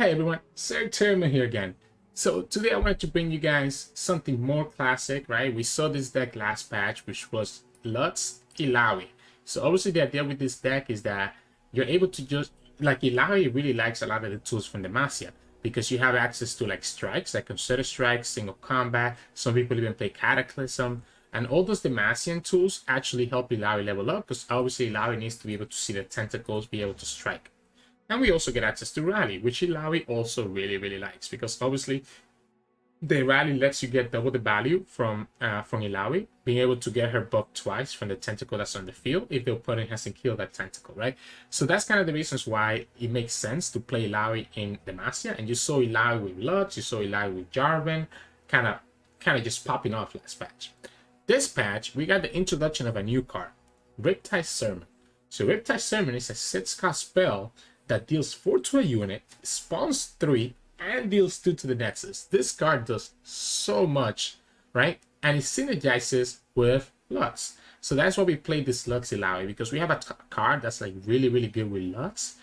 Hey everyone, Sirturmund here again. So today I wanted to bring you guys something more classic, right? We saw this deck last patch, which was Lux Illaoi. So obviously the idea with this deck is that you're able to just, like Illaoi really likes a lot of the tools from Demacia, because you have access to like strikes, like consider strikes, single combat, some people even play Cataclysm, and all those Demacian tools actually help Illaoi level up, because obviously Illaoi needs to be able to see the tentacles, be able to strike. And we also get access to Rally, which Illaoi also really likes, because obviously the Rally lets you get double the value from Illaoi, being able to get her buff twice from the tentacle that's on the field if the opponent hasn't killed that tentacle, right? So that's kind of the reasons why it makes sense to play Illaoi in Demacia. And you saw Illaoi with Lux, you saw Illaoi with Jarvan, kind of just popping off last patch. This patch, we got the introduction of a new card, Riptide Sermon. So Riptide Sermon is a 6-cost spell that deals 4 to a unit, spawns 3, and deals 2 to the Nexus. This card does so much, right? And it synergizes with Lux. So that's why we played this Lux Illaoi, because we have a card that's like really good with Lux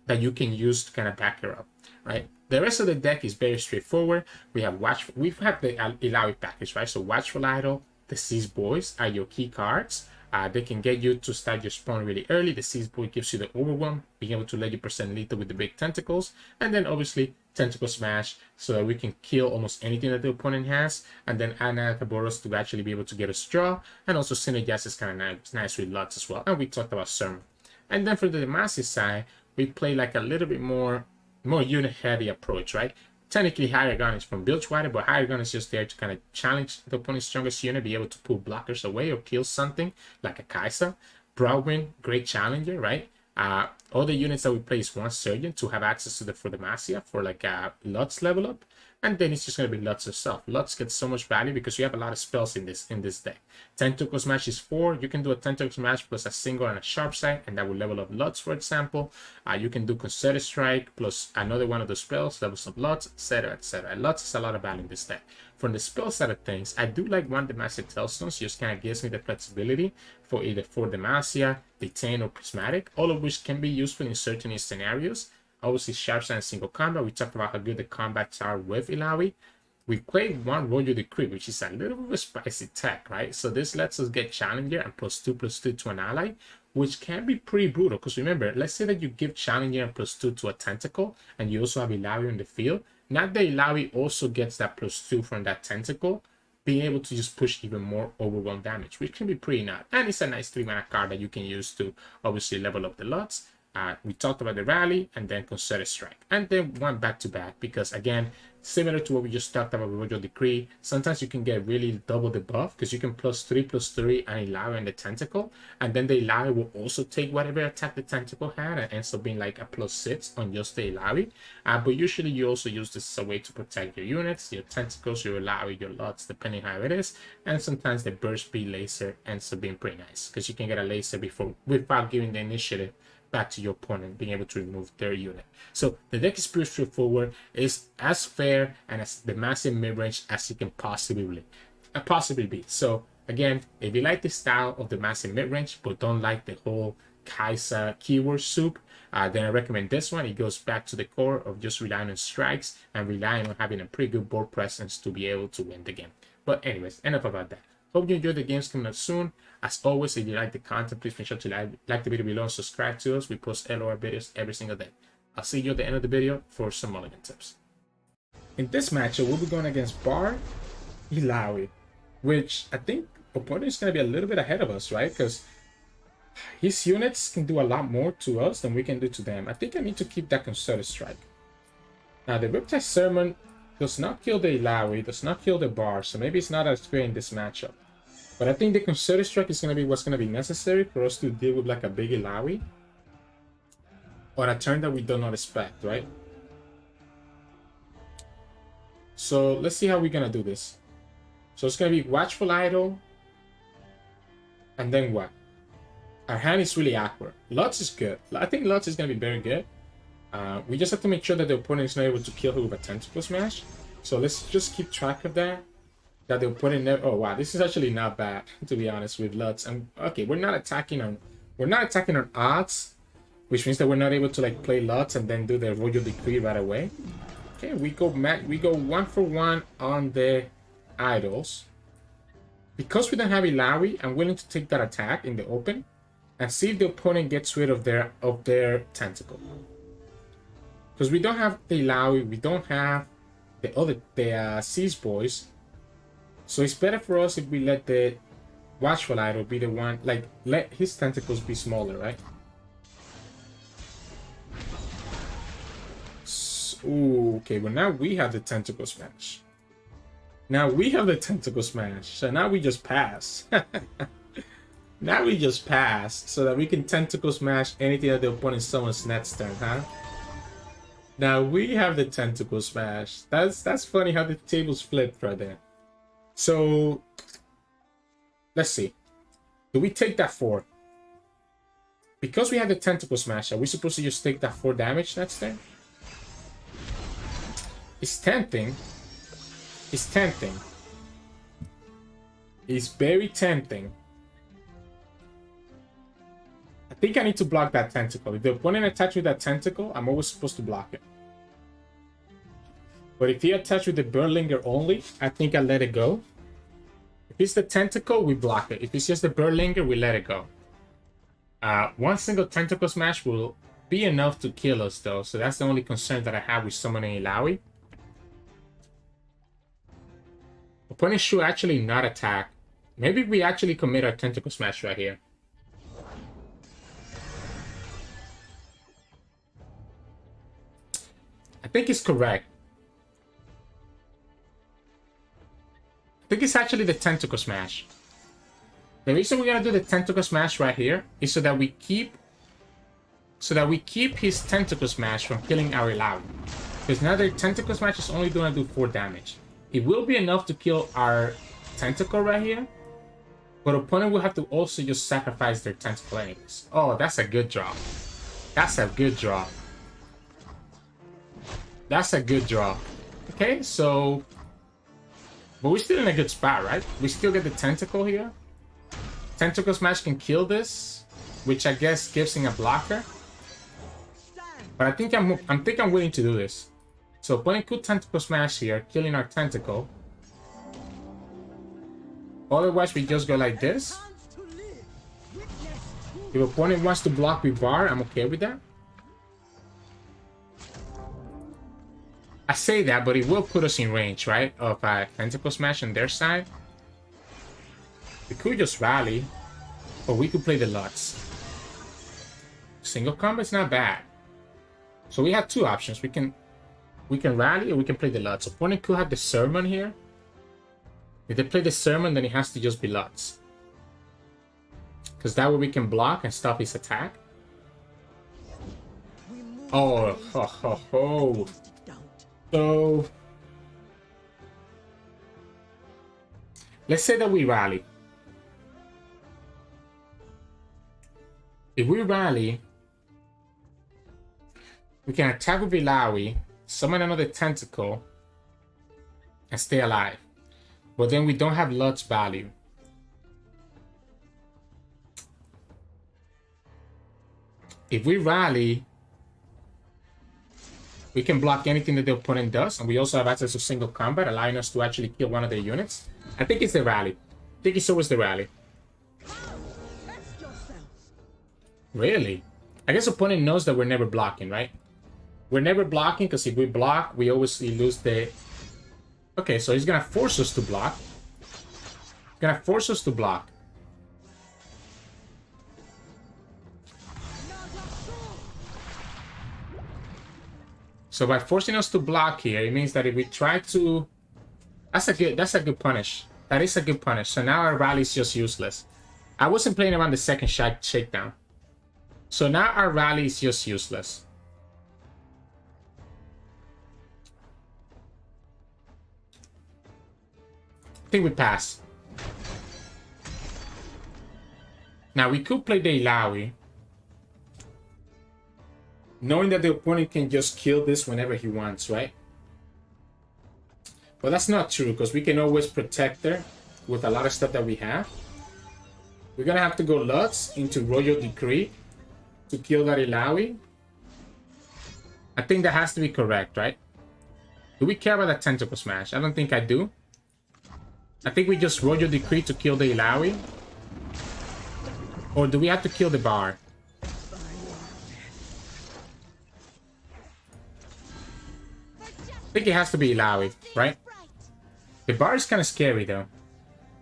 that you can use to kind of back her up, right? The rest of the deck is very straightforward. We have we've had the Illaoi package, right? So Watchful Idol, the Seas Boys are your key cards. They can get you to start your spawn really early. The Seas Boy gives you the overwhelm, being able to let you percent lethal with the big tentacles. And then obviously Tentacle Smash, so that we can kill almost anything that the opponent has. And then Anakaboros to actually be able to get us draw. And also Synergize is kind of nice with Lux as well. And we talked about Sermon. And then for the Demacia side, we play like a little bit more unit heavy approach, right? Technically, Higher Gun is from Bilgewater, but Higher Gun is just there to kind of challenge the opponent's strongest unit, be able to pull blockers away or kill something like a Kai'Sa. Broadwind, great challenger, right? All the units that we play is 1 Surgeon to have access to the for Demacia for like a Lutz level up. And then it's just going to be Lutz herself. Lutz gets so much value because you have a lot of spells in this deck. Tentacle Smash is 4. You can do a Tentacle Smash plus a single and a Sharp Sight, and that will level up Lutz, for example. You can do Concerted Strike plus another one of the spells, levels up Lutz, etc, etc. Lutz has a lot of value in this deck. From the spell side of things, I do like one Demacia Tailstones. Just kind of gives me the flexibility for either for Demacia, Detain, or Prismatic, all of which can be useful in certain scenarios. Obviously, Sharp Sight and single combat. We talked about how good the combats are with Illaoi. We played one Royal Decree, which is a little bit of a spicy tech, right? So this lets us get Challenger and +2/+2 to an ally, which can be pretty brutal. Because remember, let's say that you give Challenger and +2 to a Tentacle, and you also have Illaoi in the field. Now that Illaoi also gets that +2 from that Tentacle, being able to just push even more overwhelm damage, which can be pretty nice. And it's a nice 3-mana card that you can use to obviously level up the Lutz. We talked about the Rally and then Concerted Strike, and then one back-to-back, because again, similar to what we just talked about with Royal Decree, sometimes you can get really double the buff because you can +3/+3 and Illaoi and the Tentacle, and then the Illaoi will also take whatever attack the Tentacle had and ends up being like a +6 on just the Illaoi. But usually you also use this as a way to protect your units, your Tentacles, your Illaoi, your Lutz, depending how it is. And sometimes the Burst Speed Laser ends up being pretty nice because you can get a laser without giving the initiative back to your opponent, being able to remove their unit. So the deck is pretty straightforward. It's as fair and as the massive mid-range as it can possibly be. So again, if you like the style of the massive mid-range but don't like the whole Kai'Sa keyword soup, then I recommend this one. It goes back to the core of just relying on strikes and relying on having a pretty good board presence to be able to win the game. But anyways, enough about that. Hope you enjoy the games coming up soon. As always, if you like the content, please make sure to like the video below and subscribe to us. We post LOR videos every single day. I'll see you at the end of the video for some mulligan tips. In this matchup, we'll be going against Bard Illaoi, which I think opponent is going to be a little bit ahead of us, right? Because his units can do a lot more to us than we can do to them. I think I need to keep that Concerted Strike. Now, the Riptide Sermon does not kill the Illaoi, does not kill the Bard, so maybe it's not as great in this matchup. But I think the Concerted Strike is going to be what's going to be necessary for us to deal with like a big Illaoi on a turn that we do not expect, right? So let's see how we're going to do this. So it's going to be Watchful Idol, and then what? Our hand is really awkward. Lutz is good. I think Lutz is going to be very good. We just have to make sure that the opponent is not able to kill her with a Tentacle Smash. So let's just keep track of that. That the opponent never. Oh wow, this is actually not bad, to be honest, with Lutz. And okay, we're not attacking on odds, which means that we're not able to like play Lutz and then do the Royal Decree right away. Okay, we go 1-for-1 on the idols. Because we don't have Illaoi, I'm willing to take that attack in the open and see if the opponent gets rid of their tentacle. Because we don't have the Illaoi, we don't have the Seas Boys. So it's better for us if we let the Watchful Idol be the one, like, let his tentacles be smaller, right? Ooh, okay, but now we have the Tentacle Smash. Now we have the Tentacle Smash. So now we just pass. Now we just pass so that we can Tentacle Smash anything that the opponent summons next turn, huh? Now we have the Tentacle Smash. That's funny how the tables flipped right there. So let's see. Do we take that 4? Because we have the Tentacle Smash, are we supposed to just take that 4 damage next turn? It's tempting. It's tempting. It's very tempting. I think I need to block that tentacle. If the opponent attacks with that tentacle, I'm always supposed to block it. But if he attacks with the Berlinger only, I think I let it go. If it's the tentacle, we block it. If it's just the Berlinger, we let it go. One single Tentacle Smash will be enough to kill us, though. So that's the only concern that I have with summoning Illaoi. Opponent should actually not attack. Maybe we actually commit our Tentacle Smash right here. I think it's correct. I think it's actually the Tentacle Smash. The reason we're gonna do the Tentacle Smash right here is so that we keep his Tentacle Smash from killing our Illaoi. Because now the Tentacle Smash is only gonna do 4 damage. It will be enough to kill our tentacle right here, but opponent will have to also just sacrifice their tentacle anyways. Oh, that's a good draw. That's a good draw. That's a good draw. Okay, so... But we're still in a good spot, right? We still get the tentacle here. Tentacle Smash can kill this, which I guess gives him a blocker. But I think I'm willing to do this. So opponent could Tentacle Smash here, killing our tentacle. Otherwise, we just go like this. If opponent wants to block with Bard, I'm okay with that. I say that, but it will put us in range, right? Of a Tentacle Smash on their side. We could just rally, or we could play the Lux. Single combat's not bad. So we have 2 options. We can rally or we can play the Lux. Opponent could have the Sermon here. If they play the Sermon, then it has to just be Lux. Because that way we can block and stop his attack. Oh, ho, ho, ho. So... let's say that we rally. If we rally, we can attack with Illaoi, summon another tentacle, and stay alive. But then we don't have Lux value. If we rally, we can block anything that the opponent does, and we also have access to single combat, allowing us to actually kill one of their units. I think it's the rally. I think it's always the rally. Really? I guess opponent knows that we're never blocking, right? We're never blocking, because if we block, we always lose the... Okay, so he's gonna force us to block. He's gonna force us to block. So by forcing us to block here, it means that if we try to... That's a good punish. That is a good punish. So now our rally is just useless. I wasn't playing around the second shakedown. So now our rally is just useless. I think we pass. Now we could play the Illaoi, knowing that the opponent can just kill this whenever he wants, right? But that's not true, because we can always protect her with a lot of stuff that we have. We're gonna have to go Lux into Royal Decree to kill that Illaoi. I think that has to be correct, right? Do we care about that tentacle smash? I don't think I do. I think we just roll your decree to kill the Illaoi. Or do we have to kill the Bard? I think it has to be Illaoi, right? The Bard is kind of scary though.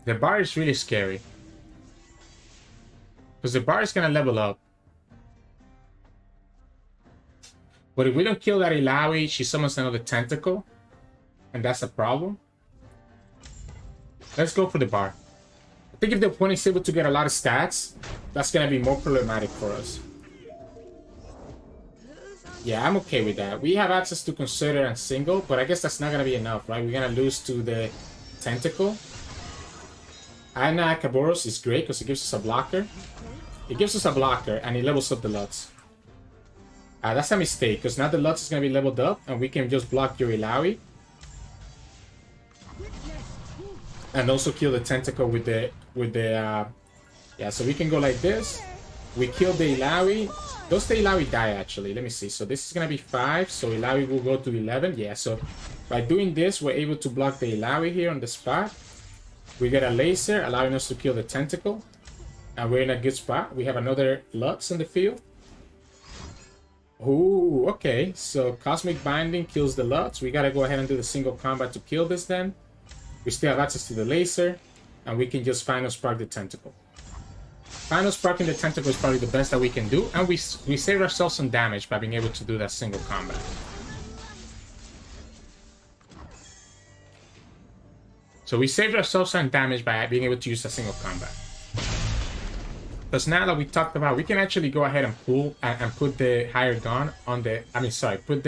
The Bard is really scary. Because the Bard is going to level up. But if we don't kill that Illaoi, she summons another tentacle. And that's a problem. Let's go for the Bard. I think if the opponent is able to get a lot of stats, that's going to be more problematic for us. Yeah, I'm okay with that. We have access to consider and single, but I guess that's not going to be enough, right? We're going to lose to the tentacle. Anna Akaboros is great because it gives us a blocker. It gives us a blocker and it levels up the Lux. That's a mistake because now the Lux is going to be leveled up and we can just block your Illaoi. And also kill the tentacle with the yeah, so we can go like this. We kill the Illaoi. Does the Illaoi die actually? Let me see. So this is gonna be 5. So Illaoi will go to 11. Yeah, so by doing this, we're able to block the Illaoi here on the spot. We get a laser, allowing us to kill the tentacle. And we're in a good spot. We have another Lux in the field. Ooh, okay. So Cosmic Binding kills the Lux. We gotta go ahead and do the single combat to kill this then. We still have access to the laser, and we can just final spark the tentacle. Final sparking the tentacle is probably the best that we can do, and we save ourselves some damage by being able to do that single combat. So we saved ourselves some damage by being able to use a single combat. Because now that we talked about, we can actually go ahead and pull and put the higher gun on the, put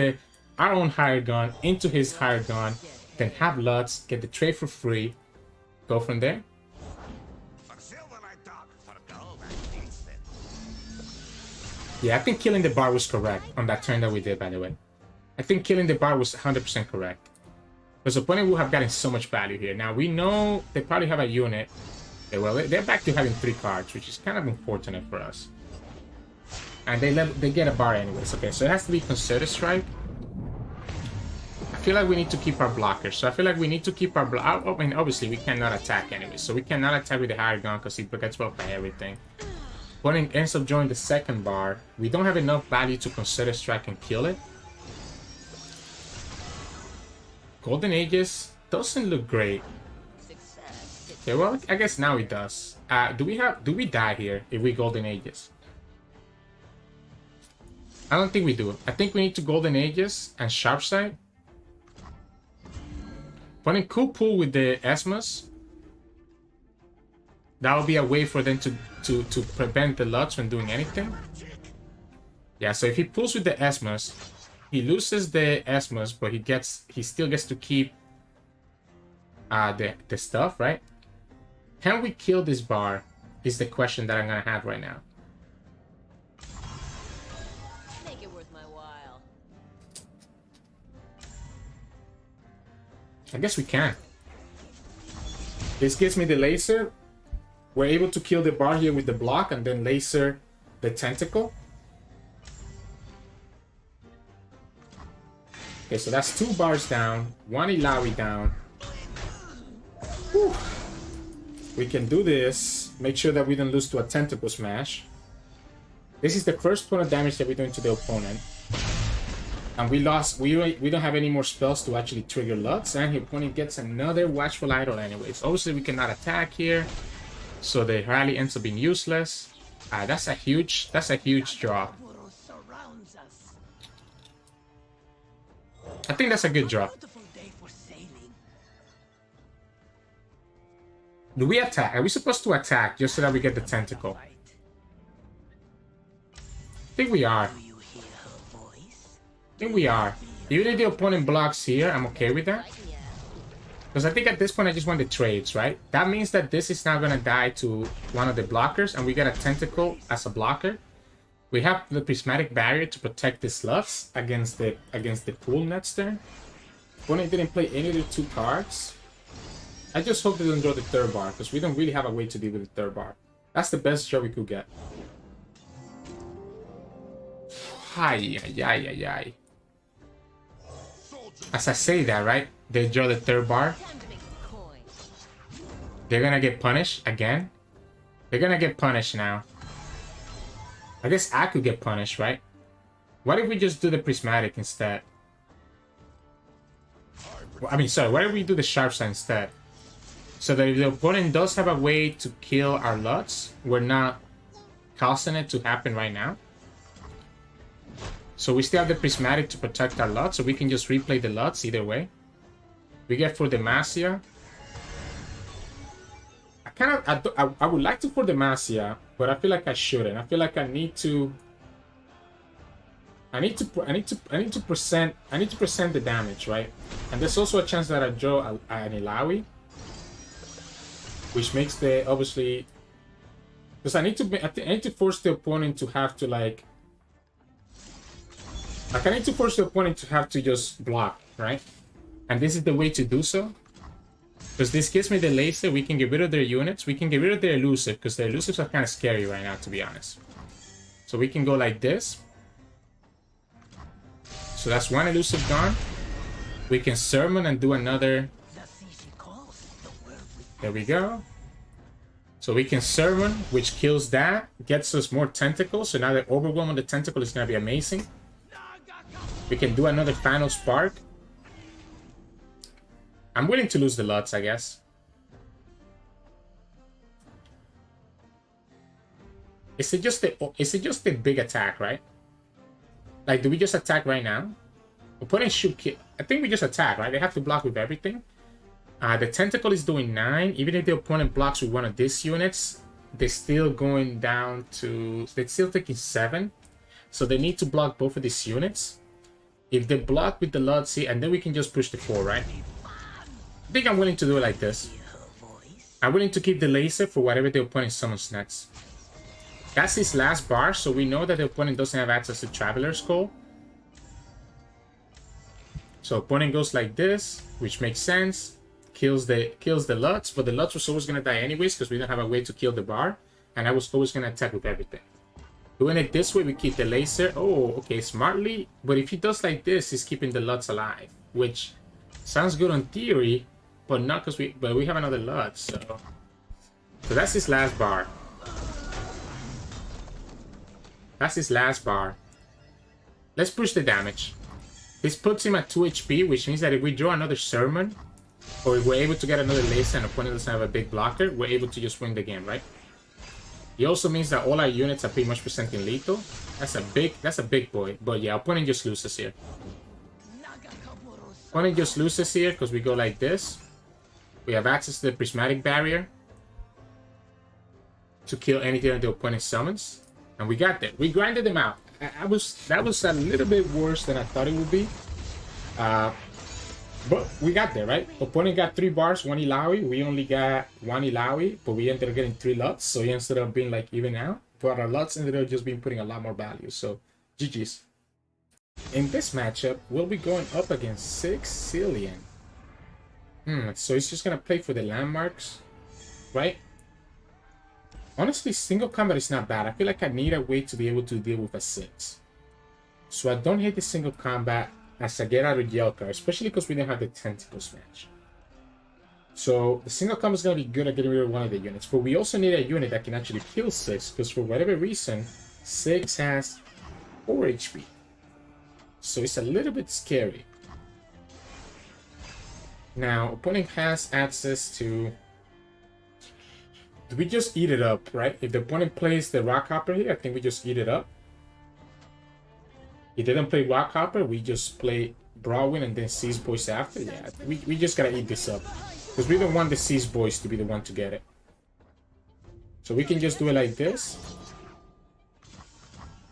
our own higher gun into his higher gun. Then have Lux, get the trade for free, go from there. Yeah, I think killing the Bard was correct on that turn that we did, by the way. I think killing the Bard was 100% correct. Because the opponent will have gotten so much value here. Now, we know they probably have a unit. Yeah, well, they're back to having 3 cards, which is kind of unfortunate for us. And they get a Bard anyways. Okay, so it has to be Concerted Strike. I feel like we need to keep our blockers. So I feel like we need to keep our I mean, obviously we cannot attack anyway. So we cannot attack with the higher gun because he gets blocked by everything. Opponent ends up joining the second Bard. We don't have enough value to consider strike and kill it. Golden Aegis doesn't look great. Okay, well, I guess now it does. Do we die here if we Golden Aegis? I don't think we do. I think we need to Golden Aegis and Sharp Sight. Opponent could pull with the Esmus. That would be a way for them to prevent the Lux from doing anything. Yeah, so if he pulls with the Esmus, he loses the Esmus, but he still gets to keep the stuff, right? Can we kill this Bard? Is the question that I'm gonna have right now. Make it worth my while. I guess we can. This gives me the laser. We're able to kill the Bard here with the block and then laser the tentacle. Okay, so that's 2 Bards down, 1 Illaoi down. Whew. We can do this. Make sure that we don't lose to a tentacle smash. This is the first point of damage that we're doing to the opponent. And we lost. We don't have any more spells to actually trigger Lux, and the opponent gets another Watchful Idol anyways. Obviously, we cannot attack here, so the rally ends up being useless. That's a huge draw. I think that's a good draw. Do we attack? Are we supposed to attack just so that we get the tentacle? I think we are. I think we are. Even if the opponent blocks here, I'm okay with that. Because I think at this point I just want the trades, right? That means that this is now going to die to one of the blockers, and we get a tentacle as a blocker. We have the Prismatic Barrier to protect the Lux against the pool next turn. Opponent didn't play any of the 2 cards. I just hope they don't draw the 3rd Bard, because we don't really have a way to deal with the 3rd Bard. That's the best draw we could get. Hi. As I say that, right? They draw the third bar. Time to make a coin. They're gonna get punished again. They're gonna get punished now. I guess I could get punished, right? What if we just do the prismatic instead? I mean, sorry, what if we do the sharp side instead? So that if the opponent does have a way to kill our Lux, we're not causing it to happen right now. So we still have the prismatic to protect our Lux, so we can just replay the Lux either way. We get for Demacia. I would like to for Demacia, but I feel like I shouldn't. I feel like I need to present the damage, right? And there's also a chance that I draw an Illaoi, which makes the obviously because I need to force the opponent to have to like I need to force the opponent to have to just block, right? And this is the way to do so. Because this gives me the laser, we can get rid of their units, we can get rid of their elusive, because their elusives are kind of scary right now, to be honest. So we can go like this. So that's one elusive gone. We can Sermon and do another. There we go. So we can Sermon, which kills that, gets us more tentacles. So now the overwhelm on the tentacle is going to be amazing. We can do another final spark. I'm willing to lose the Lutz, I guess. Is it just the big attack, right? Like, do we just attack right now? Opponent should kill. I think we just attack, right? They have to block with everything. The tentacle is doing 9. Even if the opponent blocks with one of these units, they're still going down to... They're still taking 7. So they need to block both of these units. If they block with the Lutz, and then we can just push the 4, right? I think I'm willing to do it like this. I'm willing to keep the laser for whatever the opponent summons next. That's his last bar, so we know that the opponent doesn't have access to Traveler's Call. So opponent goes like this, which makes sense. Kills the Lutz, but the Lutz was always gonna die anyways because we don't have a way to kill the bar, and I was always gonna attack with everything. Doing it this way, we keep the laser. Oh, okay, smartly. But if he does like this, he's keeping the Lutz alive, which sounds good on theory, but not because we have another Lutz. So that's his last bar. That's his last bar. Let's push the damage. This puts him at 2 HP, which means that if we draw another Sermon, or if we're able to get another laser and opponent doesn't have a big blocker, we're able to just win the game, right? It also means that all our units are pretty much presenting lethal. That's a big boy. But yeah, opponent just loses here. Opponent just loses here because we go like this. We have access to the prismatic barrier to kill anything that the opponent summons. And we got there. We grinded them out. That was a little bit worse than I thought it would be. But we got there, right? Opponent got 3 bars, 1 Illaoi. We only got 1 Illaoi, but we ended up getting 3 Lutz. So he ended up being like even out. But our Lutz ended up just being putting a lot more value. So GG's. In this matchup, we'll be going up against Ziggs Zilean. So he's just gonna play for the landmarks, right? Honestly, single combat is not bad. I feel like I need a way to be able to deal with a 6. So I don't hate the single combat as I get out of Yelka, especially because we don't have the tentacle smash. So the single combat is going to be good at getting rid of one of the units. But we also need a unit that can actually kill Ziggs, because for whatever reason, Ziggs has 4 HP. So it's a little bit scary. Now, opponent has access to... Do we just eat it up, right? If the opponent plays the Rock Hopper here, I think we just eat it up. He didn't play Rock Hopper, we just play Brawwin and then Seas Boys after. Yeah, we just gotta eat this up. Because we don't want the Seas Boys to be the one to get it. So we can just do it like this.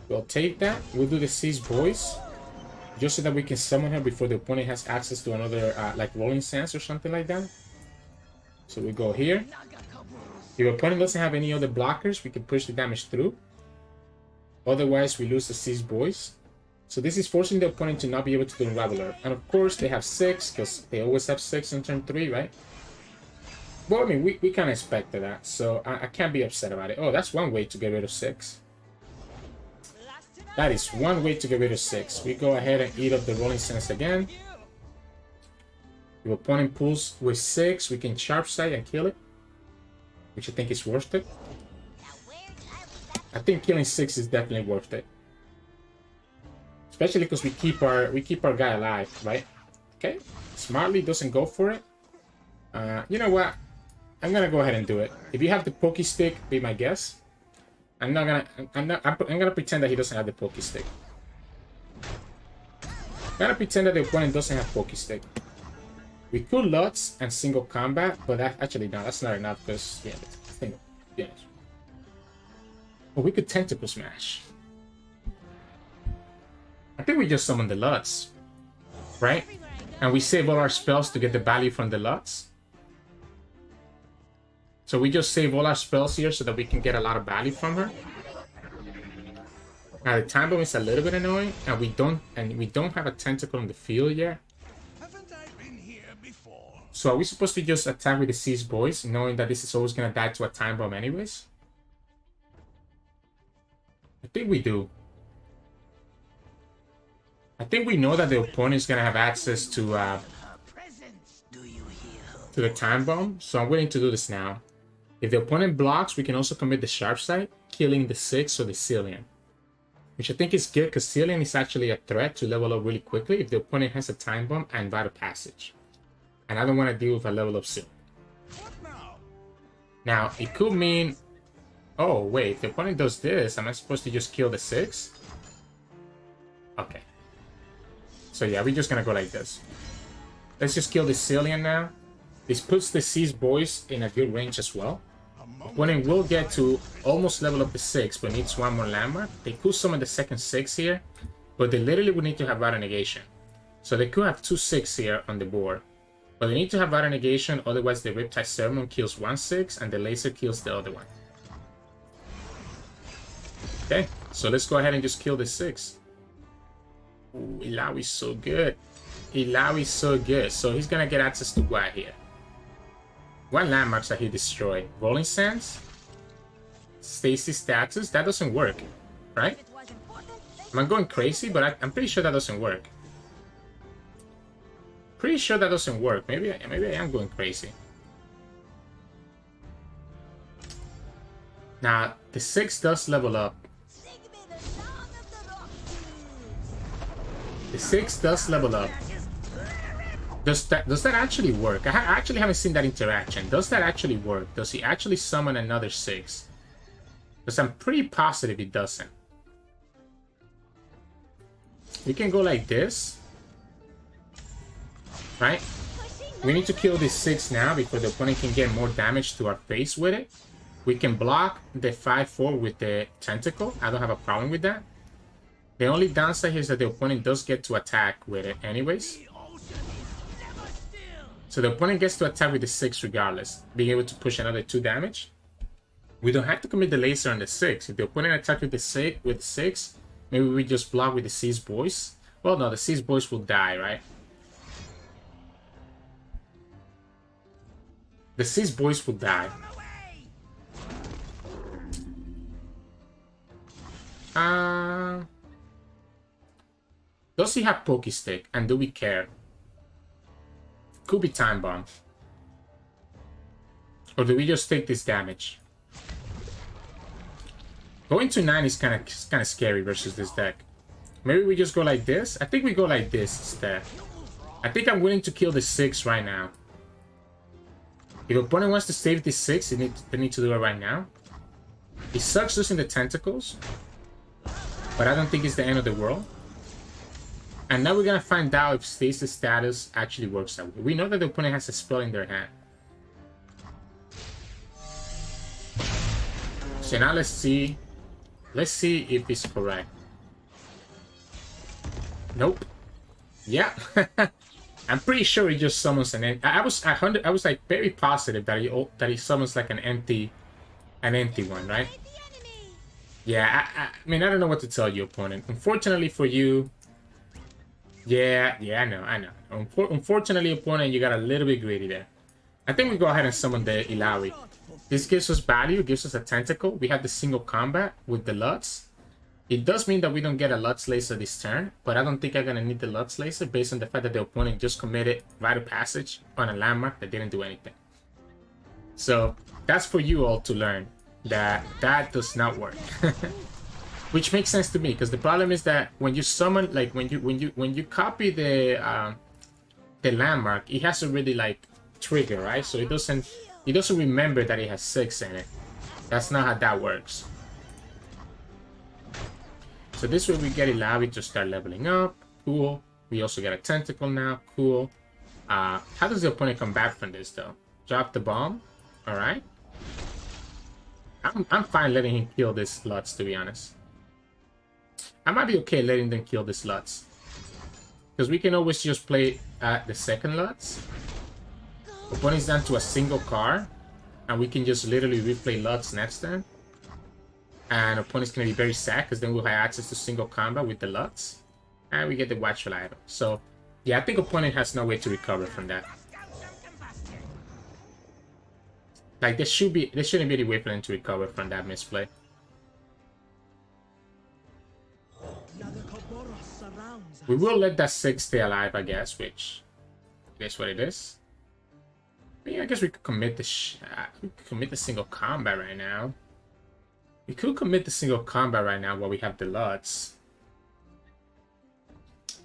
We'll take that. We'll do the Seas Boys. Just so that we can summon her before the opponent has access to another, like Rolling Sands or something like that. So we go here. If your opponent doesn't have any other blockers, we can push the damage through. Otherwise, we lose the Seas Boys. So this is forcing the opponent to not be able to do Unraveler. And of course, they have 6, because they always have 6 on turn 3, right? Well, I mean, we kind of expected that, so I can't be upset about it. Oh, that's one way to get rid of 6. That is one way to get rid of 6. We go ahead and eat up the Rolling Sands again. If opponent pulls with 6, we can sharp sight and kill it, which I think is worth it. I think killing 6 is definitely worth it, especially because we keep our guy alive, right? Okay, smartly doesn't go for it. You know what? I'm gonna go ahead and do it. If you have the Poke Stick, be my guess. I'm gonna pretend that he doesn't have the Poke Stick. I'm gonna pretend that the opponent doesn't have Poke Stick. We could Lutz and single combat, but that actually no, that's not enough because yeah, I think yeah. But we could Tentacle Smash. I think we just summon the Lutz, right? And we save all our spells to get the value from the Lutz. So we just save all our spells here so that we can get a lot of value from her. Now the time bomb is a little bit annoying, and we don't have a tentacle in the field yet. Haven't I been here before? So are we supposed to just attack with the Seas Boys, knowing that this is always gonna die to a time bomb anyways? I think we do. I think we know that the opponent is gonna have access to the time bomb, so I'm willing to do this now. If the opponent blocks, we can also commit the sharp sight, killing the 6 or the Zilean, which I think is good because Zilean is actually a threat to level up really quickly if the opponent has a time bomb and Vital Passage, and I don't want to deal with a level up Zilean. Now it could mean, oh wait, if the opponent does this, am I supposed to just kill the 6? Okay. So yeah, we're just gonna go like this. Let's just kill the Zilean now. This puts the Seas Boys in a good range as well. Opponent will get to almost level up the 6, but needs one more landmark. They could summon the second 6 here, but they literally would need to have Vital Negation. So they could have 2 6 here on the board. But they need to have Vital Negation, otherwise the Riptide Sermon kills 1 6 and the laser kills the other one. Okay, so let's go ahead and just kill the 6. Ooh, Illaoi's so good. Illaoi's so good. So he's gonna get access to what here? What landmarks that he destroyed? Rolling Sands? Stasis Status? That doesn't work, right? Am I going crazy? But I'm pretty sure that doesn't work. Pretty sure that doesn't work. Maybe I am going crazy. Now, the 6 does level up. The 6 does level up. Does that actually work? I actually haven't seen that interaction. Does that actually work? Does he actually summon another 6? Because I'm pretty positive it doesn't. We can go like this. Right? We need to kill this 6 now because the opponent can get more damage to our face with it. We can block the 5-4 with the tentacle. I don't have a problem with that. The only downside here is that the opponent does get to attack with it anyways. So the opponent gets to attack with the 6 regardless, being able to push another 2 damage. We don't have to commit the laser on the 6. If the opponent attacks with the 6, maybe we just block with the Seas Boys. Well, no, the Seas Boys will die, right? The Seas Boys will die. Does he have Poke Stick? And do we care? Could be Time Bomb. Or do we just take this damage? Going to 9 is kind of scary versus this deck. Maybe we just go like this? I think we go like this instead. I think I'm willing to kill the 6 right now. If opponent wants to save this 6, they need to do it right now. It sucks losing the tentacles, but I don't think it's the end of the world. And now we're gonna find out if Stasis Status actually works that way. We know that the opponent has a spell in their hand. So now let's see. Let's see if it's correct. Nope. Yeah. I'm pretty sure he just summons an empty. I was like very positive that he summons like an empty one, right? Yeah, I mean, I don't know what to tell you, opponent. Unfortunately for you, yeah, I know. Unfortunately, opponent, you got a little bit greedy there. I think we go ahead and summon the Illaoi. This gives us value, gives us a tentacle. We have the single combat with the Lutz. It does mean that we don't get a Lux Laser this turn, but I don't think I'm going to need the Lux Laser based on the fact that the opponent just committed Rite of Passage on a landmark that didn't do anything. So that's for you all to learn that that does not work. Which makes sense to me, because the problem is that when you summon, like when you copy the landmark, it has to really like trigger, right? So it doesn't remember that it has 6 in it. That's not how that works. So this way we get Illaoi to start leveling up. Cool. We also get a tentacle now. Cool. How does the opponent come back from this though? Drop the bomb. All right. I'm fine letting him kill this Lutz, to be honest. I might be okay letting them kill this Lutz, because we can always just play the second Lutz. Opponent's down to a single card, and we can just literally replay Lutz next turn. And opponent's gonna be very sad, because then we'll have access to single combat with the Lutz, and we get the Watchful item. So yeah, I think opponent has no way to recover from that. Like there shouldn't be any way for them to recover from that misplay. We will let that 6 stay alive, I guess, which I guess what it is. I mean, I guess we could commit the single combat right now. We could commit the single combat right now while we have the Lutz.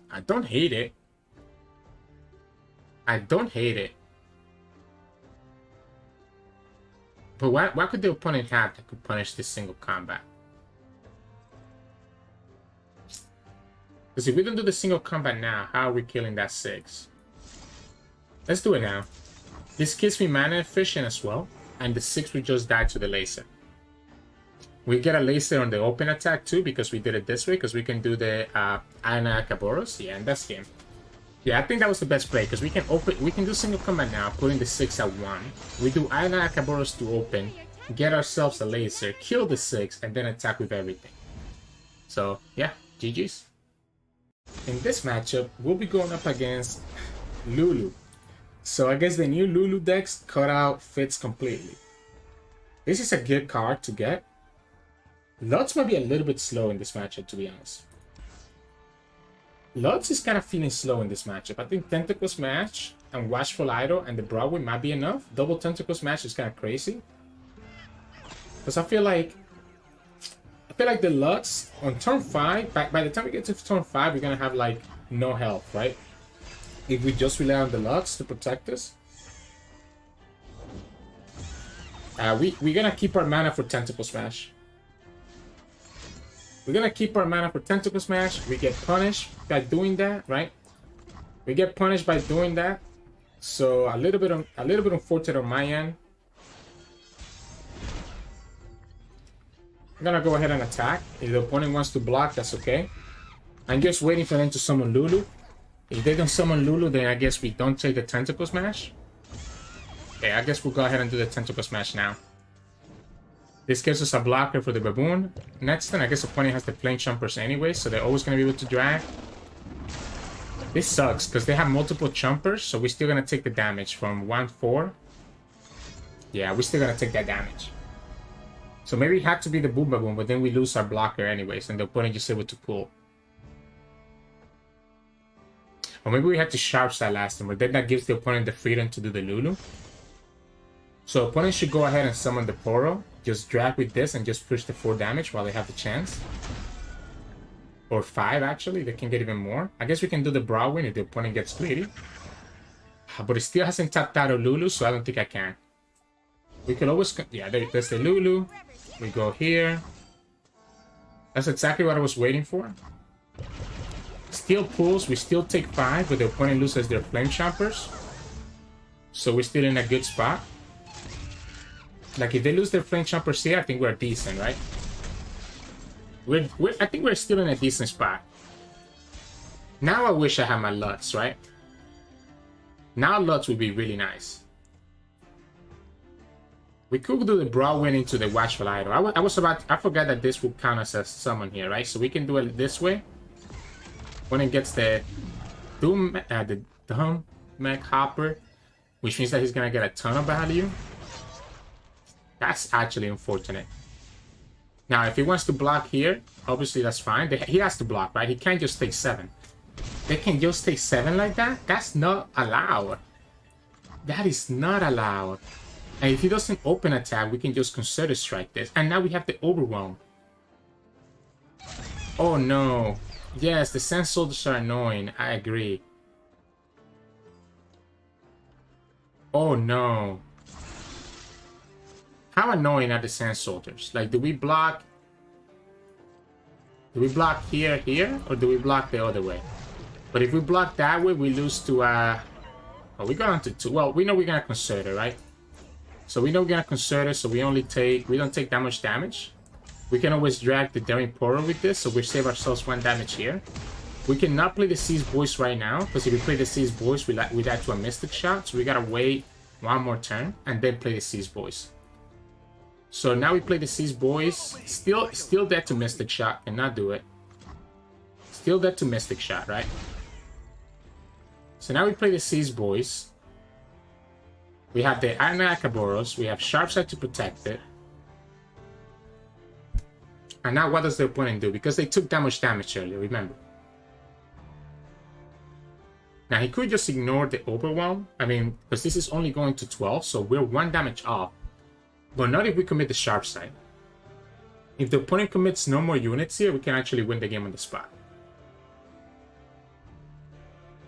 I don't hate it. I don't hate it. But what could the opponent have that could punish this single combat? Because if we don't do the single combat now, how are we killing that 6? Let's do it now. This gives me mana efficient as well, and the 6 will just die to the laser. We get a laser on the open attack too, because we did it this way, because we can do the Iona Akaboros. Yeah, and that's game. Yeah, I think that was the best play, because we can do single combat now, putting the 6 at 1. We do Iona Akaboros to open, get ourselves a laser, kill the 6, and then attack with everything. So yeah, GG's. In this matchup, we'll be going up against Lulu. So I guess the new Lulu decks cutout fits completely. This is a good card to get. Lutz might be a little bit slow in this matchup, to be honest. Lutz is kind of feeling slow in this matchup. I think Tentacle Smash and Watchful Idol and the Broadway might be enough. Double Tentacle Smash is kind of crazy. Because I feel like the Lutz on turn 5, by the time we get to turn 5, we're going to have like no health, right? If we just rely on the Lutz to protect us. We're going to keep our mana for Tentacle Smash. We're going to keep our mana for Tentacle Smash. We get punished by doing that, right? We get punished by doing that. So a little bit unfortunate on my end. I'm gonna go ahead and attack. If the opponent wants to block, that's okay. I'm just waiting for them to summon Lulu. If they don't summon Lulu, then I guess we don't take the Tentacle Smash. Okay, I guess we'll go ahead and do the Tentacle Smash now. This gives us a blocker for the Baboon. Next turn, I guess the opponent has the Flame Chompers anyway, so they're always going to be able to drag. This sucks, because they have multiple Chompers, so we're still going to take the damage from 1-4. Yeah, we're still going to take that damage. So maybe it had to be the Boom Baboon, but then we lose our blocker anyways, and the opponent just able to pull. Or maybe we had to Sharp Side last time, but then that gives the opponent the freedom to do the Lulu. So opponent should go ahead and summon the Poro. Just drag with this and just push the 4 damage while they have the chance. Or 5 actually, they can get even more. I guess we can do the Broadwind if the opponent gets greedy. But it still hasn't tapped out of Lulu, so I don't think I can. We could always... Yeah, there's the Lulu. We go here. That's exactly what I was waiting for. Still pulls, we still take 5, but the opponent loses their Flame Chompers. So we're still in a good spot. Like, if they lose their Flame Chompers here, I think we're decent, right? I think we're still in a decent spot. Now I wish I had my Lutz, right? Now Lutz would be really nice. We could do the Broadwind into the Watchful Idol. I forgot that this would count as a summon here, right? So we can do it this way. When it gets the Doom Mech Hopper, which means that he's gonna get a ton of value. That's actually unfortunate. Now, if he wants to block here, obviously that's fine. He has to block, right? He can't just take 7. They can just take 7 like that? That's not allowed. That is not allowed. And if he doesn't open attack, we can just consider strike this. And now we have the overwhelm. Oh no. Yes, the Sand Soldiers are annoying. I agree. Oh no. How annoying are the Sand Soldiers? Like, do we block? Do we block here, or do we block the other way? But if we block that way, we lose to, oh, we go on to 2. Well, we know we're gonna consider, right? So we know we're gonna consider, so we don't take that much damage. We can always drag the Daring Portal with this, so we save ourselves 1 damage here. We cannot play the Seas Voice right now, because if we play the Seas Voice, we die to a Mystic Shot, so we gotta wait 1 more turn, and then play the Seas Voice. So now we play the Seas Voice, still dead to Mystic Shot, cannot do it. Still dead to Mystic Shot, right? So now we play the Seas Voice. We have the Anakaboros, we have Sharpside to protect it. And now what does the opponent do? Because they took that much damage earlier, remember. Now he could just ignore the Overwhelm. I mean, because this is only going to 12, so we're 1 damage off. But not if we commit the Sharpside. If the opponent commits no more units here, we can actually win the game on the spot.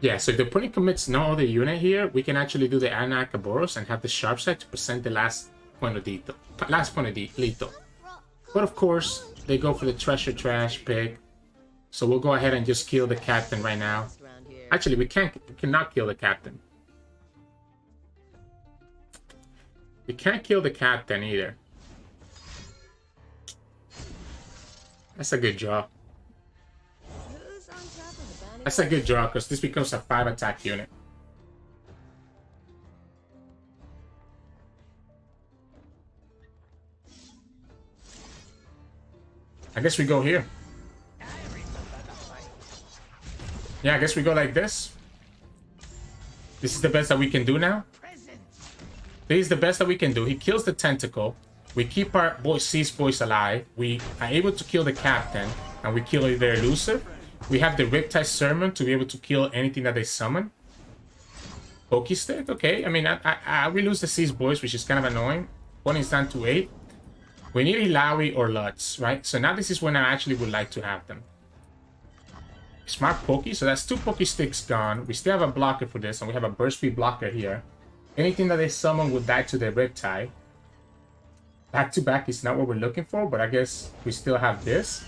Yeah, so if the opponent commits no other unit here, we can actually do the Anakaboros and have the Sharpside to present the last point of lethal. But of course, they go for the Treasure Trash pick. So we'll go ahead and just kill the Captain right now. Actually, we cannot kill the Captain. We can't kill the Captain either. That's a good draw. That's a good draw, because this becomes a 5 attack unit. I guess we go here. Yeah, I guess we go like this. This is the best that we can do now. This is the best that we can do. He kills the Tentacle. We keep our Seas Boys alive. We are able to kill the Captain. And we kill their Elusive. We have the Riptide Sermon to be able to kill anything that they summon. Pokey Stick, okay. I mean, we lose the Seas Boys, which is kind of annoying. One is down to 8. We need Illaoi or Lutz, right? So now this is when I actually would like to have them. Smart Pokey, so that's 2 Pokey Sticks gone. We still have a blocker for this, and we have a Burst Speed blocker here. Anything that they summon would die to the Riptide. Back to back is not what we're looking for, but I guess we still have this.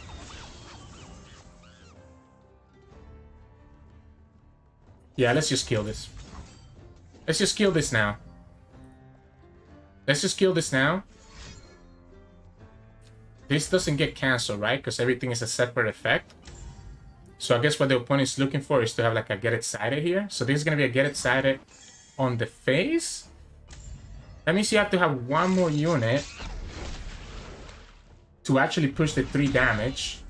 Yeah, let's just kill this. Let's just kill this now. Let's just kill this now. This doesn't get cancelled, right? Because everything is a separate effect. So I guess what the opponent is looking for is to have like a Get Excited here. So this is going to be a Get Excited on the face. That means you have to have 1 more unit to actually push the 3 damage.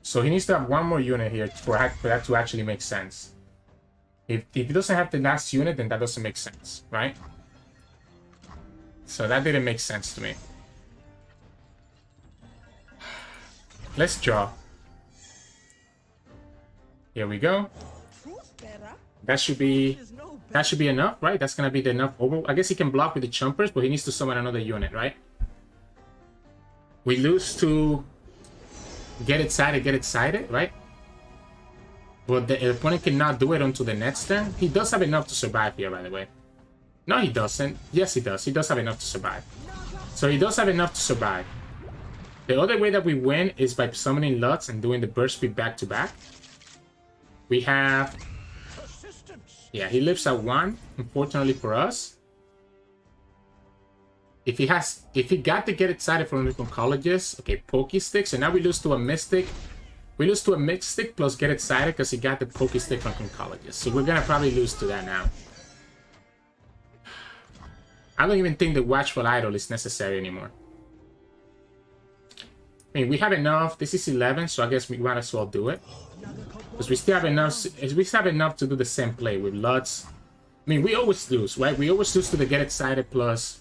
So he needs to have 1 more unit here for that to actually make sense. If he doesn't have the last unit, then that doesn't make sense, right? So that didn't make sense to me. Let's draw. Here we go. That should be enough, right? That's gonna be the enough over. I guess he can block with the Chompers, but he needs to summon another unit, right? We lose to get excited, right? But the opponent cannot do it until the next turn. He does have enough to survive here, by the way. No, he doesn't. Yes, he does. He does have enough to survive. So he does have enough to survive. The other way that we win is by summoning Lutz and doing the burst speed back to back. We have... Yeah, he lives at 1, unfortunately for us. If he got to get excited from Oncologist, okay, Pokey Stick, so now we lose to a Mystic. We lose to a Mystic plus get excited because he got the Pokey Stick from Oncologist. So we're gonna probably lose to that now. I don't even think the Watchful Idol is necessary anymore. I mean, we have enough. This is 11, so I guess we might as well do it. Because we still have enough. We still have enough to do the same play with Lutz. I mean, we always lose, right? We always lose to the Get Excited plus.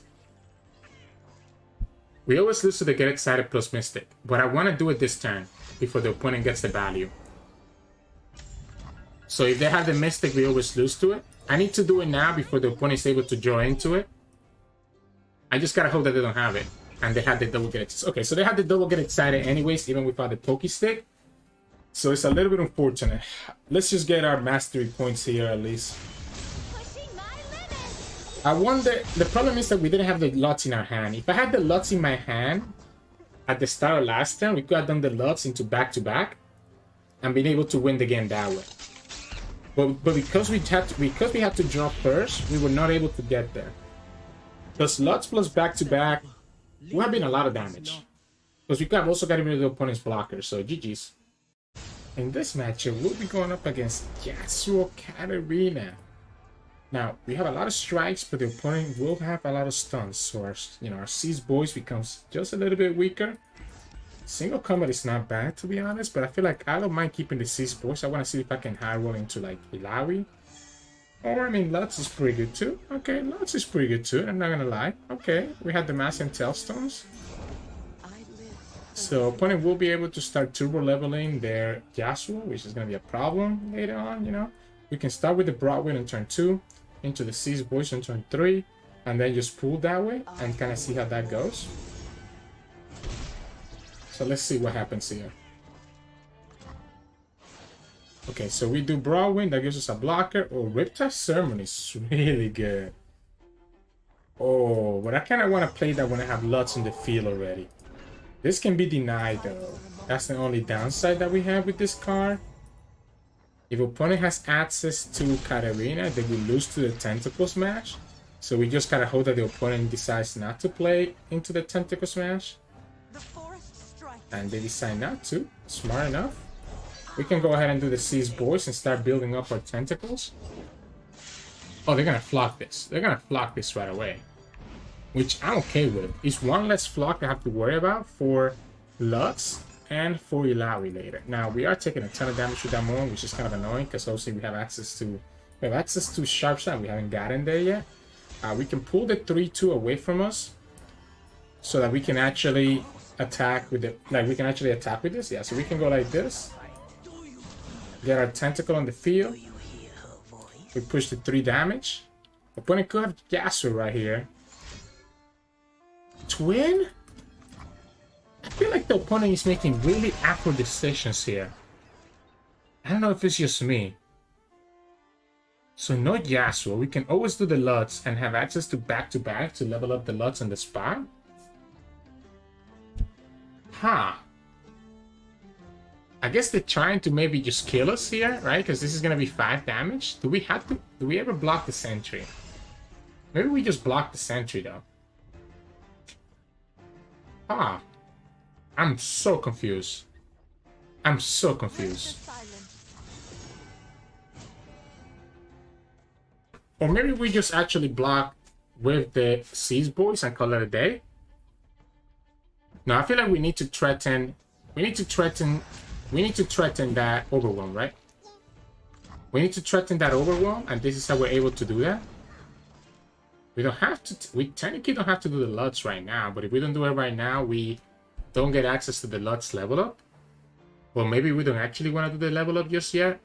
We always lose to the Get Excited plus Mystic, but I want to do it this turn before the opponent gets the value. So if they have the Mystic, we always lose to it. I need to do it now before the opponent is able to draw into it. I just gotta hope that they don't have it. And they had the double Get Excited. Okay, so they had the double Get Excited anyways, even without the Poke Stick. So it's a little bit unfortunate. Let's just get our mastery points here at least. I wonder, the problem is that we didn't have the Lux in our hand. If I had the Lux in my hand at the start of last turn, we could have done the Lux into back-to-back and been able to win the game that way. But because we had to draw first, we were not able to get there. Because Lux plus back-to-back would have been a lot of damage. Because we could have also gotten rid of the opponent's blocker, so GG's. In this matchup, we'll be going up against Yasuo Katarina. Now, we have a lot of strikes, but the opponent will have a lot of stuns. So our Ziggs boys becomes just a little bit weaker. Single combat is not bad, to be honest, but I feel like I don't mind keeping the Ziggs boys. I want to see if I can high roll into like Illaoi. Or, I mean, Lux is pretty good too. Okay, Lux is pretty good too, I'm not gonna lie. Okay, we had Demacia and Tailstones. So, opponent will be able to start turbo leveling their Yasuo, which is gonna be a problem later on, you know. We can start with the Broadwind on turn 2, into the Ziggs boys on turn 3, and then just pull that way and kind of see how that goes. So let's see what happens here. Okay, so we do Broadwind, that gives us a blocker. Oh, Riptide Sermon is really good. Oh, but I kind of want to play that when I have Lux in the field already. This can be denied though. That's the only downside that we have with this card. If opponent has access to Katarina, they will lose to the Tentacle Smash. So we just gotta hope that the opponent decides not to play into the Tentacle Smash. And they decide not to. Smart enough. We can go ahead and do the Ziggs boys and start building up our tentacles. Oh, they're gonna flock this. They're gonna flock this right away. Which I'm okay with. It's one less flock I have to worry about for Lux and for Illaoi later. Now we are taking a ton of damage with that moment, which is kind of annoying because obviously we have access to Sharp Shot. We haven't gotten there yet. We can pull the 3-2 away from us so that we can actually attack with it. Like we can actually attack with this. Yeah, so we can go like this. Get our tentacle on the field. We push the 3 damage. Opponent could have Yasuo right here. Twin? I feel like the opponent is making really awkward decisions here. I don't know if it's just me. So no Yasuo. We can always do the Lux and have access to back-to-back to level up the Lux on the spot. Huh. I guess they're trying to maybe just kill us here, right? Because this is going to be 5 damage. Do we ever block the sentry? Maybe we just block the sentry though. Ah. I'm so confused. I'm so confused. Or maybe we just actually block with the Ziggs boys and call it a day. No, I feel like we need to threaten that overwhelm, right? We need to threaten that overwhelm, and this is how we're able to do that. We don't have to, we technically don't have to do the Lux right now, but if we don't do it right now, we don't get access to the Lux level up. Well, maybe we don't actually want to do the level up just yet.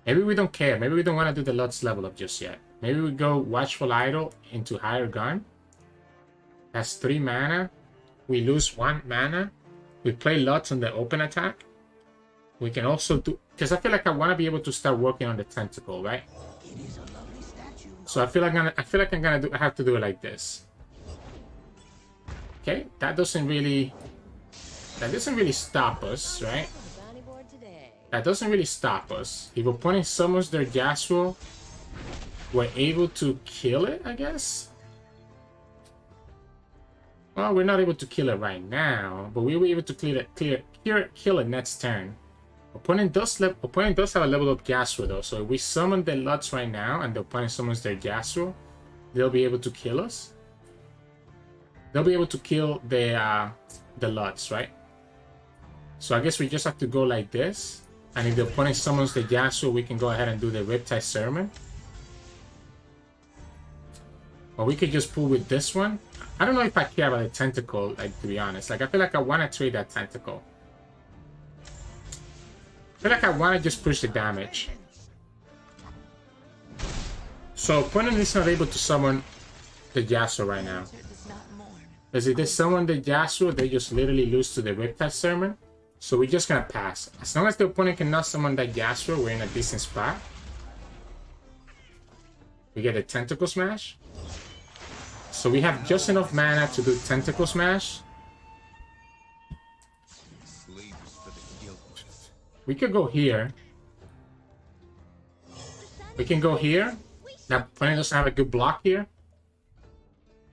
Maybe we don't care. Maybe we don't want to do the Lux level up just yet. Maybe we go Watchful Idol into Higher Gun. That's 3 mana. We lose 1 mana. We play Lux on the open attack. We can also do, because I feel like I want to be able to start working on the tentacle, right? So I feel like I have to do it like this. Okay, that doesn't really stop us, right? That doesn't really stop us. If opponent summons their Yasuo, we're able to kill it, I guess. Well, we're not able to kill it right now, but we were able to kill it next turn. Opponent does have a level up Yasuo though, so if we summon the Lux right now and the opponent summons their Yasuo, they'll be able to kill us. They'll be able to kill the Lux, right? So I guess we just have to go like this, and if the opponent summons the Yasuo, we can go ahead and do the Riptide Sermon. Or we could just pull with this one. I don't know if I care about the tentacle, like, to be honest. Like, I feel like I want to trade that tentacle. I feel like I want to just push the damage. So, opponent is not able to summon the Yasuo right now. Because if they summon the Yasuo, they just literally lose to the Riptide Sermon. So, we're just going to pass. As long as the opponent cannot summon that Yasuo, we're in a decent spot. We get a Tentacle Smash. So we have just enough mana to do Tentacle Smash. We could go here. We can go here. Now, opponent doesn't have a good block here.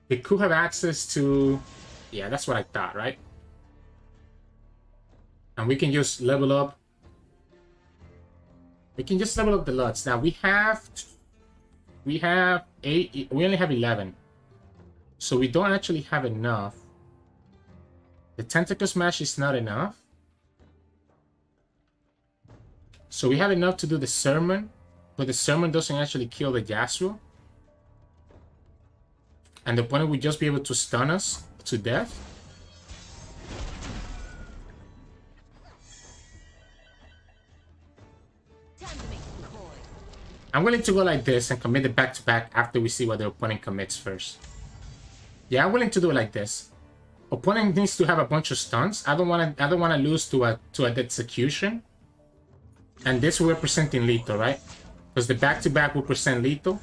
They could have access to... Yeah, that's what I thought, right? And we can just level up. We can just level up the Lux. Now, we have 8... We only have 11. So we don't actually have enough. The Tentacle Smash is not enough. So we have enough to do the Sermon. But the Sermon doesn't actually kill the Yasuo. And the opponent would just be able to stun us to death. I'm willing to go like this and commit the back-to-back after we see what the opponent commits first. Yeah, I'm willing to do it like this. Opponent needs to have a bunch of stuns. I don't want to lose to a execution. And this will represent in lethal, right? Because the back-to-back will present lethal.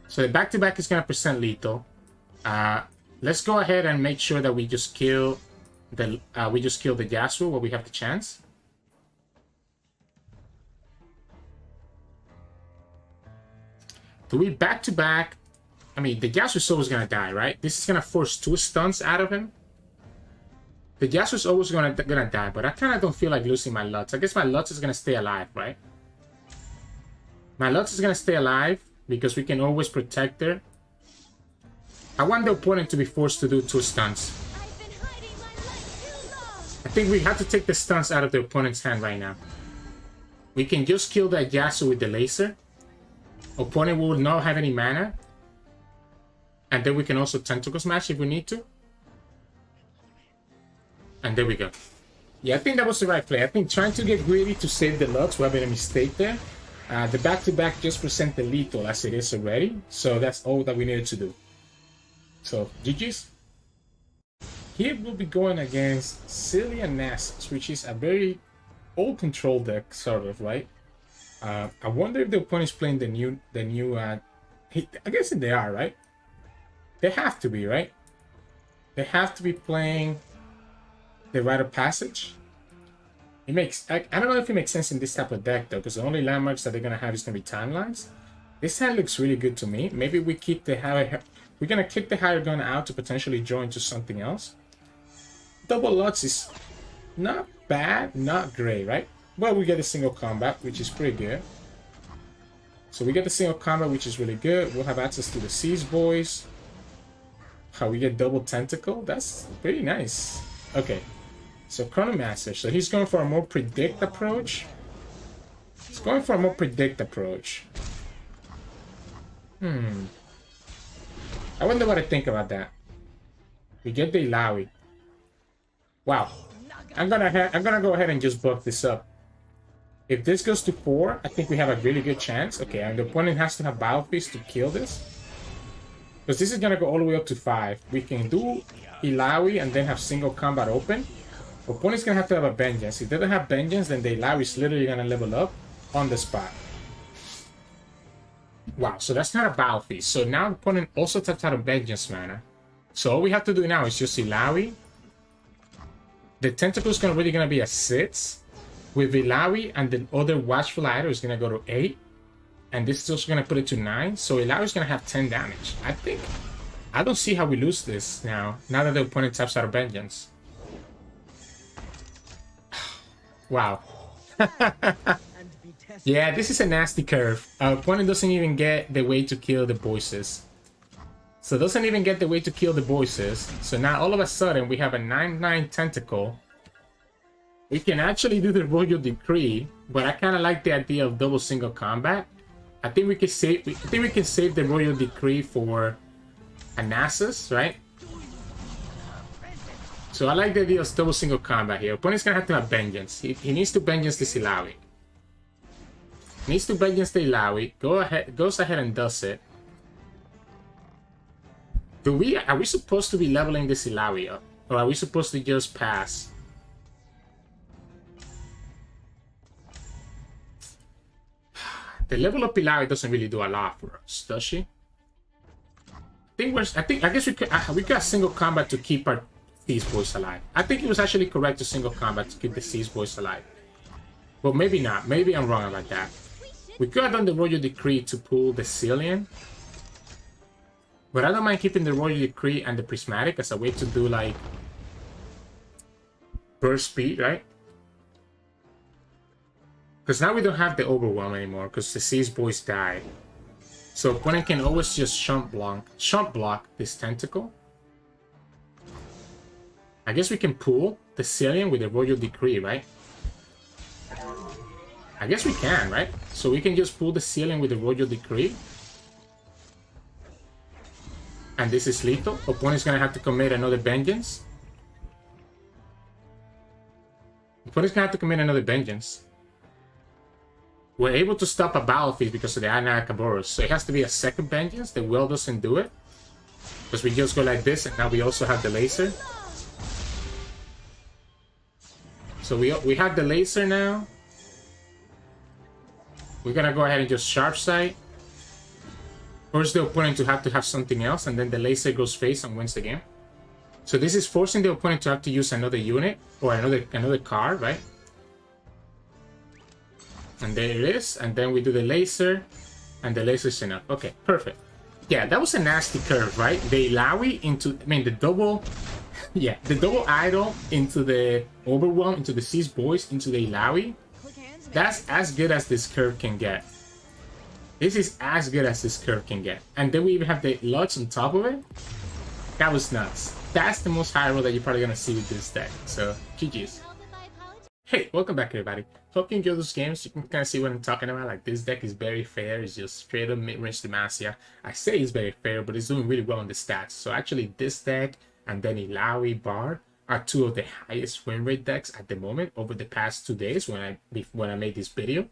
So the back-to-back is gonna present lethal. Let's go ahead and make sure that we just kill the Yasuo where we have the chance. Do we back-to-back? I mean, the Yasuo is always gonna die, right? This is gonna force 2 stuns out of him. The Yasuo is always gonna die, but I kind of don't feel like losing my Lux. I guess my Lux is gonna stay alive, right? My Lux is gonna stay alive because we can always protect her. I want the opponent to be forced to do 2 stuns. I think we have to take the stuns out of the opponent's hand right now. We can just kill that Yasuo with the laser. Opponent will not have any mana. And then we can also Tentacle Smash if we need to. And there we go. Yeah, I think that was the right play. I think trying to get greedy to save the Lux, we're having a mistake there. The back-to-back just present the lethal as it is already. So that's all that we needed to do. So, GG's. Here we'll be going against Zilean Nasus, which is a very old control deck, sort of, right? I wonder if the opponent is playing the new I guess they are, right? They have to be, right? They have to be playing the Rite of Passage. It makes... I don't know if it makes sense in this type of deck, though, because the only landmarks that they're going to have is going to be timelines. This hand looks really good to me. Maybe we keep the higher... We're going to kick the higher gun out to potentially join to something else. Double Lux is not bad, not great, right? Well, we get a single combat, which is pretty good. So we get the single combat, which is really good. We'll have access to the Seas Boys. How we get double tentacle? That's pretty nice. Okay. So Chronomaster. So he's going for a more predict approach. He's going for a more predict approach. I wonder what I think about that. We get the Illaoi. Wow. I'm gonna go ahead and just buff this up. If this goes to 4, I think we have a really good chance. Okay, and the opponent has to have Battle Feast to kill this. Because this is gonna go all the way up to 5. We can do Illaoi and then have single combat open. Opponent's gonna have to have a Vengeance. If they don't have Vengeance, then the Illaoi is literally gonna level up on the spot. Wow, so that's not a Battle Feast. So now the opponent also taps out of Vengeance mana. So all we have to do now is just Illaoi. The Tentacle is really gonna be a 6. With Illaoi and the other Watchful Idol is gonna go to 8. And this is also gonna put it to 9. So Illaoi is gonna have 10 damage. I don't see how we lose this now that the opponent taps out of Vengeance. Wow. Yeah, this is a nasty curve. Our opponent doesn't even get the way to kill the voices. So doesn't even get the way to kill the voices. So now all of a sudden we have a 9/9 tentacle. We can actually do the Royal Decree, but I kind of like the idea of double single combat. I think we can save. I think we can save the Royal Decree for a Nasus, right? So I like the idea of double single combat here. Opponent's gonna have to have Vengeance. He needs to Vengeance this Illaoi. Needs to Vengeance the Illaoi. Goes ahead and does it. Are we supposed to be leveling this Illaoi up? Or are we supposed to just pass? The level up Illaoi doesn't really do a lot for us, does she? I guess we could have single combat to keep our Thieves Boys alive. I think it was actually correct to single combat to keep the Thieves Boys alive. But maybe not. Maybe I'm wrong about that. We could have done the Royal Decree to pull the Zilean. But I don't mind keeping the Royal Decree and the Prismatic as a way to do like burst speed, right? Because now we don't have the Overwhelm anymore because the Thieves Boys died. So opponent can always just shunt block this Tentacle. I guess we can pull the Zilean with the Royal Decree, right? I guess we can, right? So we can just pull the Zilean with the Royal Decree. And this is lethal. Opponent's gonna have to commit another Vengeance. Opponent's gonna have to commit another Vengeance. We're able to stop a battlefield because of the Anakaboros. So it has to be a second Vengeance. The Will doesn't do it. Because we just go like this and now we also have the laser. So we have the laser now. We're gonna go ahead and just sharp sight. Force the opponent to have something else, and then the laser goes face and wins the game. So this is forcing the opponent to have to use another unit or another card, right? And there it is, and then we do the laser, and the laser's enough. Okay, perfect. Yeah, that was a nasty curve, right? The Illaoi into, the double. Yeah, the double idol into the Overwhelm, into the Thieves Boys, into the Illaoi. That's as good as this curve can get. This is as good as this curve can get. And then we even have the Lux on top of it. That was nuts. That's the most high roll that you're probably going to see with this deck. So, GG's. Hey, welcome back everybody. Hope you enjoy those games. You can kind of see what I'm talking about. Like, this deck is very fair. It's just straight up mid-range Demacia. I say it's very fair, but it's doing really well on the stats. So actually this deck and then Illaoi Bard are two of the highest win rate decks at the moment over the past 2 days when I made this video.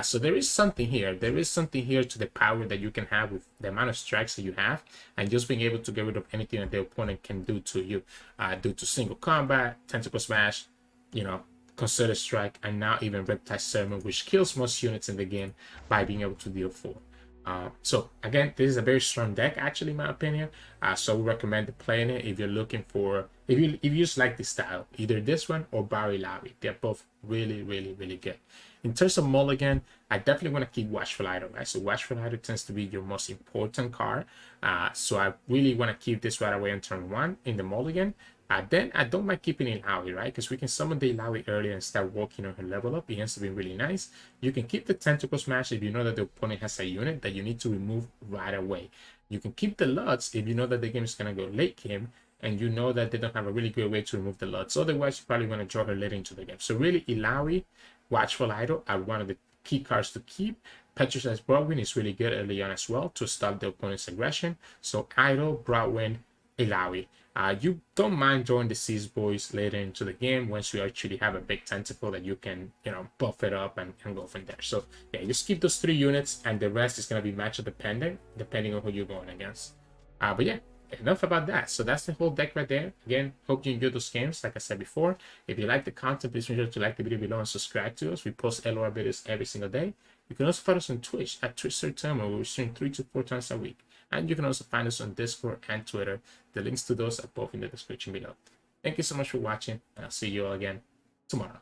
So there is something here. There is something here to the power that you can have with the amount of strikes that you have and just being able to get rid of anything that the opponent can do to you due to single combat, tentacle smash, concerted strike, and now even Riptide Sermon, which kills most units in the game by being able to deal 4. So again, this is a very strong deck actually in my opinion. So I would recommend playing it if you're looking for, if you just like this style, either this one or Bard Illaoi. They're both really good. In terms of mulligan, I definitely want to keep Watchful Idol, right? So Watchful Idol tends to be your most important card. So I really want to keep this right away on turn 1 in the mulligan. Then I don't mind keeping Illaoi, right? Because we can summon the Illaoi earlier and start working on her level up. It ends up being really nice. You can keep the Tentacle Smash if you know that the opponent has a unit that you need to remove right away. You can keep the Lutz if you know that the game is going to go late game and you know that they don't have a really good way to remove the Lutz. Otherwise, you probably want to draw her later into the game. So really, Illaoi, Watchful Idol are one of the key cards to keep. Petrus Broadwind is really good early on as well to stop the opponent's aggression. So Idol, Broadwind, Illaoi. You don't mind drawing the Thieves Boys later into the game once you actually have a big tentacle that you can, buff it up and go from there. So yeah, just keep those 3 units and the rest is going to be matchup dependent, depending on who you're going against. But yeah, enough about that. So that's the whole deck right there. Again, hope you enjoyed those games. Like I said before, if you like the content, please make sure to like the video below and subscribe to us. We post LOR videos every single day. You can also follow us on Twitch at Sirturmund, where we stream 3 to 4 times a week. And you can also find us on Discord and Twitter. The links to those are both in the description below. Thank you so much for watching, and I'll see you all again tomorrow.